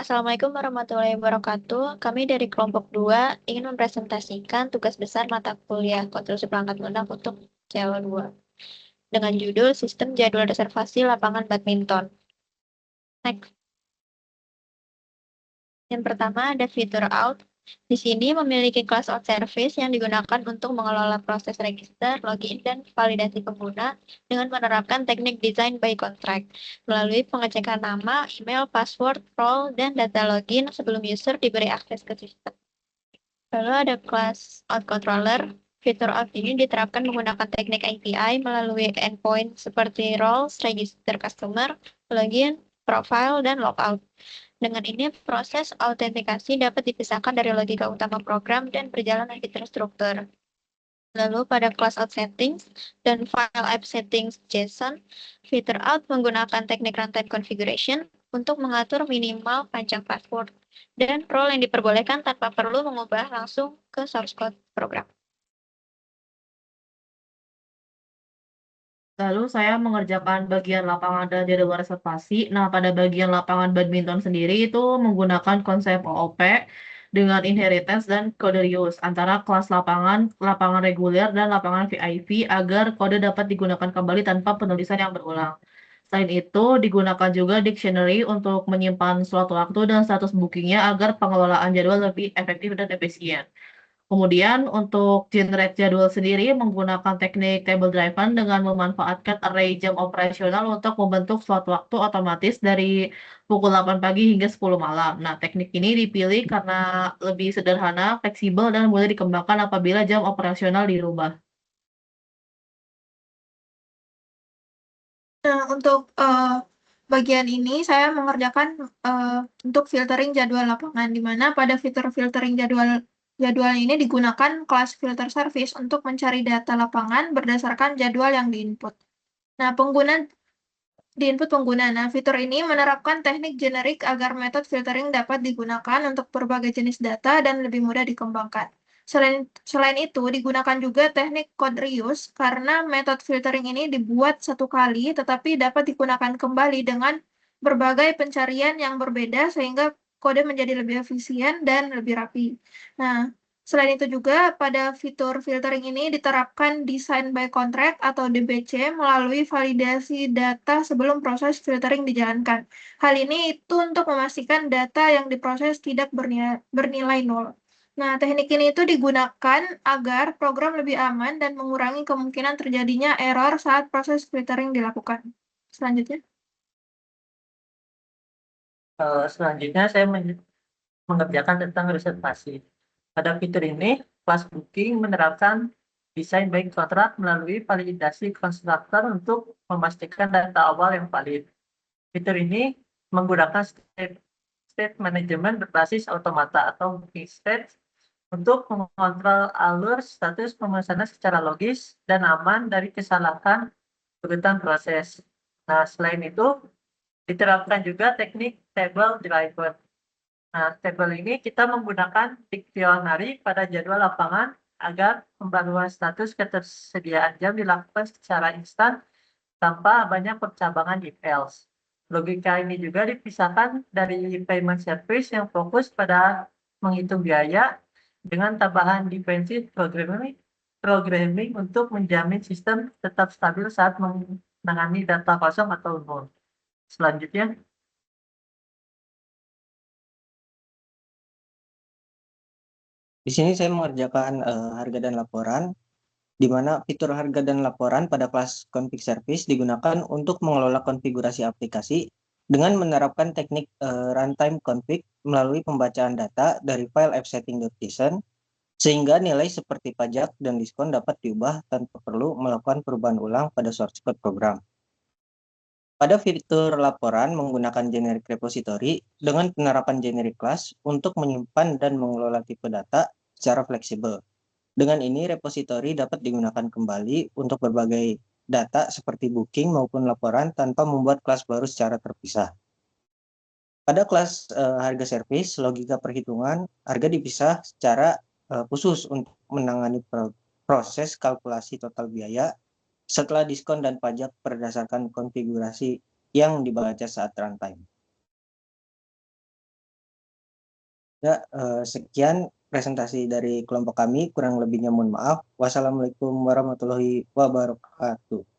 Assalamualaikum warahmatullahi wabarakatuh. Kami dari kelompok 2 ingin mempresentasikan tugas besar mata kuliah konstruksi perangkat lunak untuk CO2 dengan judul Sistem Jadwal Reservasi Lapangan Badminton. Next. Yang pertama ada fitur out. Di sini memiliki class out service yang digunakan untuk mengelola proses register, login, dan validasi pengguna dengan menerapkan teknik design by contract melalui pengecekan nama, email, password, role, dan data login sebelum user diberi akses ke sistem. Lalu ada class out controller. Fitur out ini diterapkan menggunakan teknik API melalui endpoint seperti roles, register customer, login, profile, dan logout. Dengan ini, proses autentikasi dapat dipisahkan dari logika utama program dan berjalan lebih terstruktur. Lalu pada class out settings dan file app settings JSON, fitur out menggunakan teknik runtime configuration untuk mengatur minimal panjang password dan role yang diperbolehkan tanpa perlu mengubah langsung ke source code program. Lalu saya mengerjakan bagian lapangan dan jadwal reservasi. Nah, pada bagian lapangan badminton sendiri itu menggunakan konsep OOP dengan inheritance dan kode reuse antara kelas lapangan, lapangan reguler, dan lapangan VIP agar kode dapat digunakan kembali tanpa penulisan yang berulang. Selain itu, digunakan juga dictionary untuk menyimpan suatu waktu dan status bookingnya agar pengelolaan jadwal lebih efektif dan efisien. Kemudian untuk generate jadwal sendiri menggunakan teknik table driven dengan memanfaatkan array jam operasional untuk membentuk slot waktu otomatis dari pukul 8 pagi hingga 10 malam. Nah, teknik ini dipilih karena lebih sederhana, fleksibel, dan mudah dikembangkan apabila jam operasional dirubah. Nah, untuk bagian ini saya mengerjakan untuk filtering jadwal lapangan, di mana pada fitur filtering jadwal ini digunakan kelas filter service untuk mencari data lapangan berdasarkan jadwal yang diinput. Nah, diinput pengguna. Nah, fitur ini menerapkan teknik generik agar metode filtering dapat digunakan untuk berbagai jenis data dan lebih mudah dikembangkan. Selain itu, digunakan juga teknik code reuse karena metode filtering ini dibuat satu kali tetapi dapat digunakan kembali dengan berbagai pencarian yang berbeda sehingga kode menjadi lebih efisien dan lebih rapi. Nah, selain itu juga pada fitur filtering ini diterapkan design by contract atau DBC melalui validasi data sebelum proses filtering dijalankan. Hal ini itu untuk memastikan data yang diproses tidak bernilai nol. Nah, teknik ini itu digunakan agar program lebih aman dan mengurangi kemungkinan terjadinya error saat proses filtering dilakukan. Selanjutnya. Selanjutnya saya mengerjakan tentang reservasi. Pada fitur ini, kelas booking menerapkan desain by contract melalui validasi konstruktor untuk memastikan data awal yang valid. Fitur ini menggunakan state management berbasis automata atau booking state untuk mengontrol alur status pemesanan secara logis dan aman dari kesalahan urutan proses. Nah, selain itu, diterapkan juga teknik table driver. Nah, table ini kita menggunakan dictionary pada jadwal lapangan agar pembaruan status ketersediaan jam dilakukan secara instan tanpa banyak percabangan details. Logika ini juga dipisahkan dari payment service yang fokus pada menghitung biaya dengan tambahan defensive programming untuk menjamin sistem tetap stabil saat menangani data kosong atau nol. Selanjutnya, Di sini saya mengerjakan harga dan laporan, di mana fitur harga dan laporan pada kelas config service digunakan untuk mengelola konfigurasi aplikasi dengan menerapkan teknik runtime config melalui pembacaan data dari file appsetting.json, sehingga nilai seperti pajak dan diskon dapat diubah tanpa perlu melakukan perubahan ulang pada source code program. Pada fitur laporan menggunakan generic repository dengan penerapan generic class untuk menyimpan dan mengelola tipe data secara fleksibel. Dengan ini, repositori dapat digunakan kembali untuk berbagai data seperti booking maupun laporan tanpa membuat kelas baru secara terpisah. Pada kelas harga service, logika perhitungan harga dipisah secara khusus untuk menangani proses kalkulasi total biaya setelah diskon dan pajak berdasarkan konfigurasi yang dibaca saat runtime. Ya, sekian presentasi dari kelompok kami, kurang lebihnya mohon maaf. Wassalamualaikum warahmatullahi wabarakatuh.